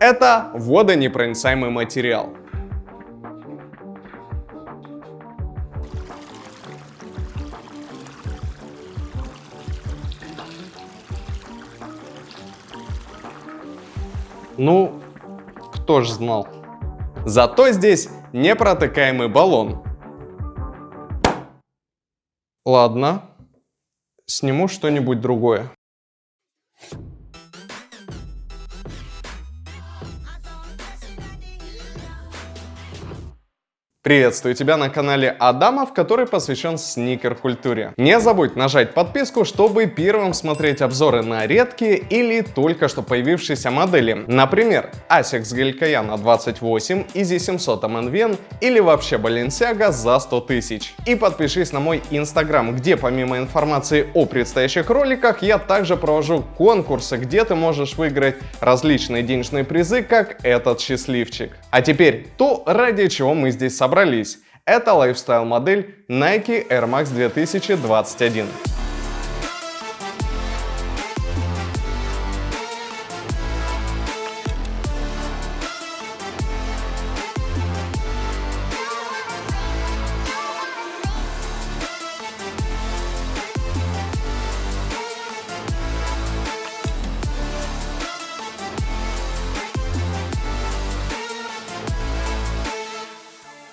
Это водонепроницаемый материал. Ну, кто ж знал. Зато здесь непротыкаемый баллон. Ладно, сниму что-нибудь другое. Приветствую тебя на канале Адамов, который посвящен сникер-культуре. Не забудь нажать подписку, чтобы первым смотреть обзоры на редкие или только что появившиеся модели. Например, Asics Galkayan 28, Easy 700 MNVN или вообще Balenciaga за 100 тысяч. И подпишись на мой инстаграм, где помимо информации о предстоящих роликах, я также провожу конкурсы, где ты можешь выиграть различные денежные призы, как этот счастливчик. А теперь то, ради чего мы здесь собрались. Это лайфстайл-модель Nike Air Max 2021.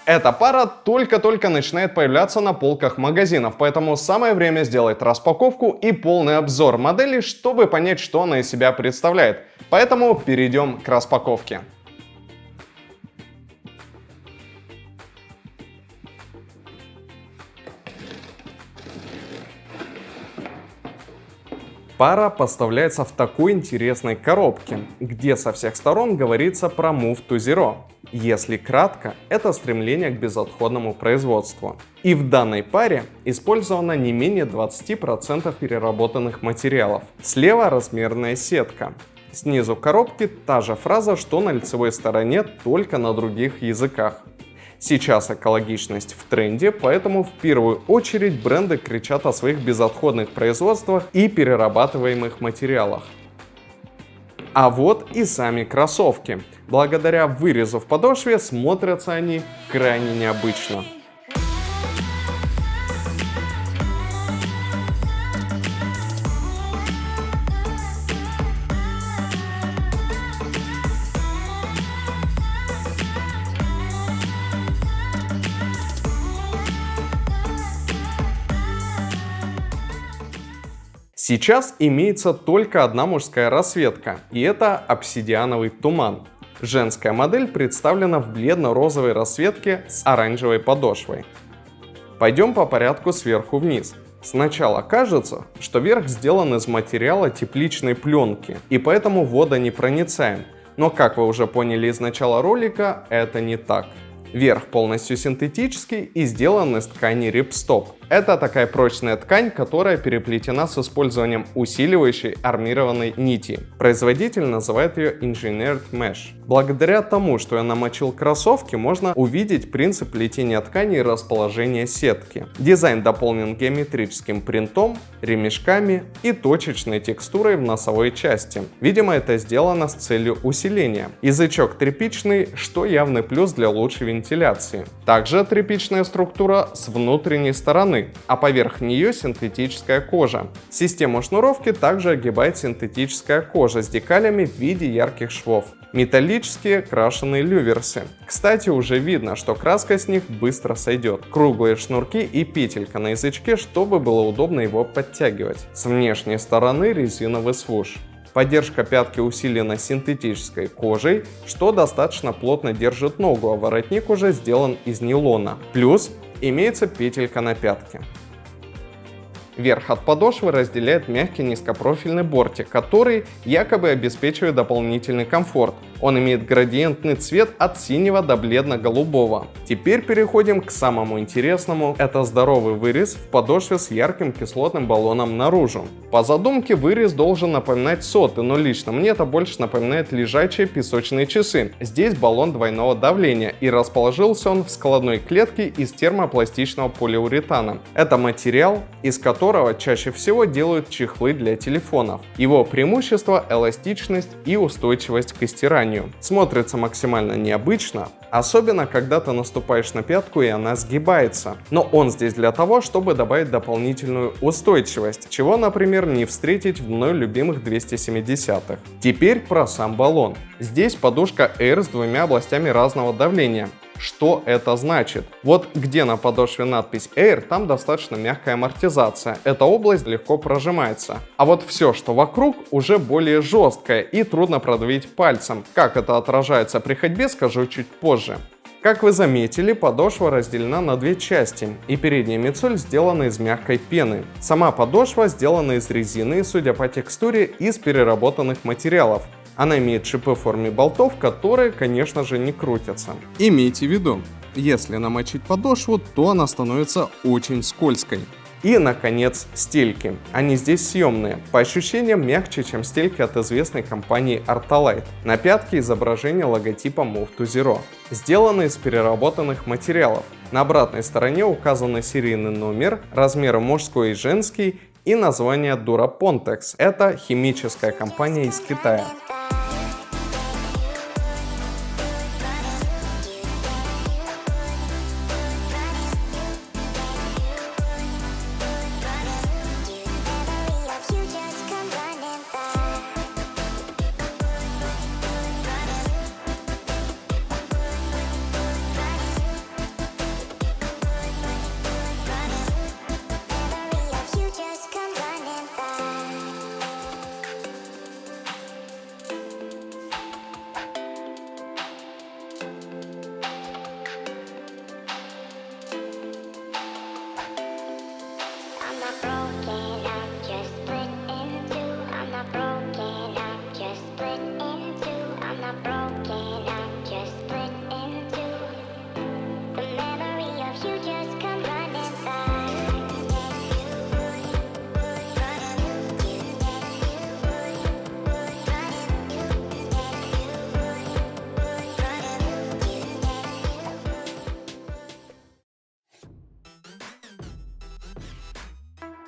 Эта пара только-только начинает появляться на полках магазинов, поэтому самое время сделать распаковку и полный обзор модели, чтобы понять, что она из себя представляет. Поэтому перейдем к распаковке. Пара поставляется в такой интересной коробке, где со всех сторон говорится про Move to Zero. Если кратко, это стремление к безотходному производству. И в данной паре использовано не менее 20% переработанных материалов. Слева размерная сетка. Снизу коробки та же фраза, что на лицевой стороне, только на других языках. Сейчас экологичность в тренде, поэтому в первую очередь бренды кричат о своих безотходных производствах и перерабатываемых материалах. А вот и сами кроссовки. Благодаря вырезу в подошве смотрятся они крайне необычно. Сейчас имеется только одна мужская расцветка, и это обсидиановый туман. Женская модель представлена в бледно-розовой расцветке с оранжевой подошвой. Пойдем по порядку сверху вниз. Сначала кажется, что верх сделан из материала тепличной пленки, и поэтому водонепроницаем. Но, как вы уже поняли из начала ролика, это не так. Верх полностью синтетический и сделан из ткани рипстоп. Это такая прочная ткань, которая переплетена с использованием усиливающей армированной нити. Производитель называет ее Engineered Mesh. Благодаря тому, что я намочил кроссовки, можно увидеть принцип плетения ткани и расположения сетки. Дизайн дополнен геометрическим принтом, ремешками и точечной текстурой в носовой части. Видимо, это сделано с целью усиления. Язычок тряпичный, что явный плюс для лучшей вентиляции. Также тряпичная структура с внутренней стороны, а поверх нее синтетическая кожа. Систему шнуровки также огибает синтетическая кожа с декалями в виде ярких швов. Металлические крашеные люверсы. Кстати, уже видно, что краска с них быстро сойдет. Круглые шнурки и петелька на язычке, чтобы было удобно его подтягивать. С внешней стороны резиновый свуш. Поддержка пятки усилена синтетической кожей, что достаточно плотно держит ногу, а воротник уже сделан из нейлона. Плюс имеется петелька на пятке. Верх от подошвы разделяет мягкий низкопрофильный бортик, который якобы обеспечивает дополнительный комфорт. Он имеет градиентный цвет от синего до бледно-голубого. Теперь переходим к самому интересному. Это здоровый вырез в подошве с ярким кислотным баллоном наружу. По задумке вырез должен напоминать соты, но лично мне это больше напоминает лежачие песочные часы. Здесь баллон двойного давления, и расположился он в складной клетке из термопластичного полиуретана. Это материал, из которого которого чаще всего делают чехлы для телефонов. Его преимущество – эластичность и устойчивость к стиранию. Смотрится максимально необычно, особенно когда ты наступаешь на пятку и она сгибается. Но он здесь для того, чтобы добавить дополнительную устойчивость, чего, например, не встретить в мной любимых 270-х. Теперь про сам баллон. Здесь подушка Air с двумя областями разного давления. Что это значит? Вот где на подошве надпись Air, там достаточно мягкая амортизация. Эта область легко прожимается. А вот все, что вокруг, уже более жесткое и трудно продавить пальцем. Как это отражается при ходьбе, скажу чуть позже. Как вы заметили, подошва разделена на две части, и передняя мидсоль сделана из мягкой пены. Сама подошва сделана из резины и, судя по текстуре, из переработанных материалов. Она имеет шипы в форме болтов, которые, конечно же, не крутятся. Имейте в виду, если намочить подошву, то она становится очень скользкой. И, наконец, стельки. Они здесь съемные, по ощущениям мягче, чем стельки от известной компании Artolite. На пятке изображение логотипа Move to Zero. Сделаны из переработанных материалов. На обратной стороне указаны серийный номер, размеры мужской и женский и название Durapontex. Это химическая компания из Китая.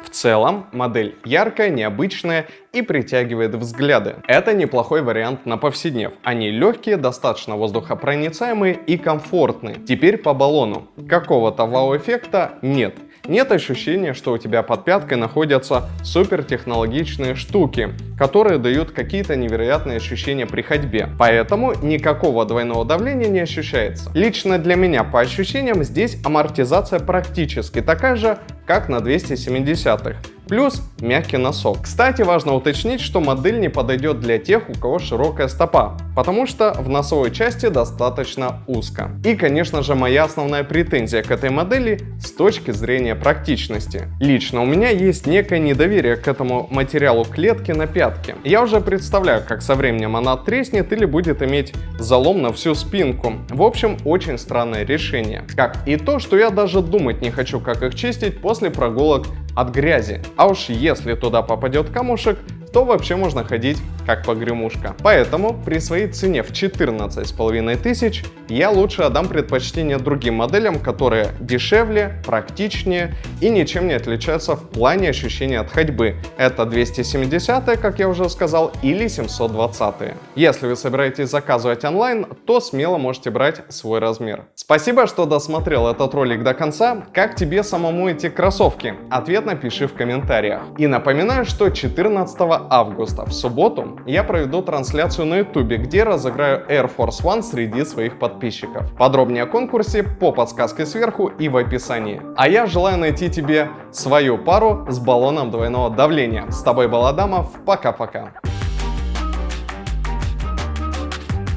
В целом, модель яркая, необычная и притягивает взгляды. Это неплохой вариант на повседнев. Они легкие, достаточно воздухопроницаемые и комфортные. Теперь по баллону. Какого-то вау-эффекта нет. Нет ощущения, что у тебя под пяткой находятся супертехнологичные штуки, которые дают какие-то невероятные ощущения при ходьбе. Поэтому никакого двойного давления не ощущается. Лично для меня по ощущениям здесь амортизация практически такая же, как на 270-х. Плюс мягкий носок. Кстати, важно уточнить, что модель не подойдет для тех, у кого широкая стопа, потому что в носовой части достаточно узко. И, конечно же, моя основная претензия к этой модели с точки зрения практичности. Лично у меня есть некое недоверие к этому материалу клетки на пятке. Я уже представляю, как со временем она треснет или будет иметь залом на всю спинку. В общем, очень странное решение. Как и то, что я даже думать не хочу, как их чистить после прогулок от грязи. А уж если туда попадет камушек, то вообще можно ходить как погремушка. Поэтому при своей цене в 14 500 я лучше отдам предпочтение другим моделям, которые дешевле, практичнее и ничем не отличаются в плане ощущения от ходьбы. Это 270-е, как я уже сказал, или 720-е. Если вы собираетесь заказывать онлайн, то смело можете брать свой размер. Спасибо, что досмотрел этот ролик до конца. Как тебе самому эти кроссовки? Ответ напиши в комментариях. И напоминаю, что 14 августа в субботу я проведу трансляцию на YouTube, где разыграю Air Force One среди своих подписчиков. Подробнее о конкурсе по подсказке сверху и в описании. А я желаю найти тебе свою пару с баллоном двойного давления. С тобой был Адамов. Пока-пока.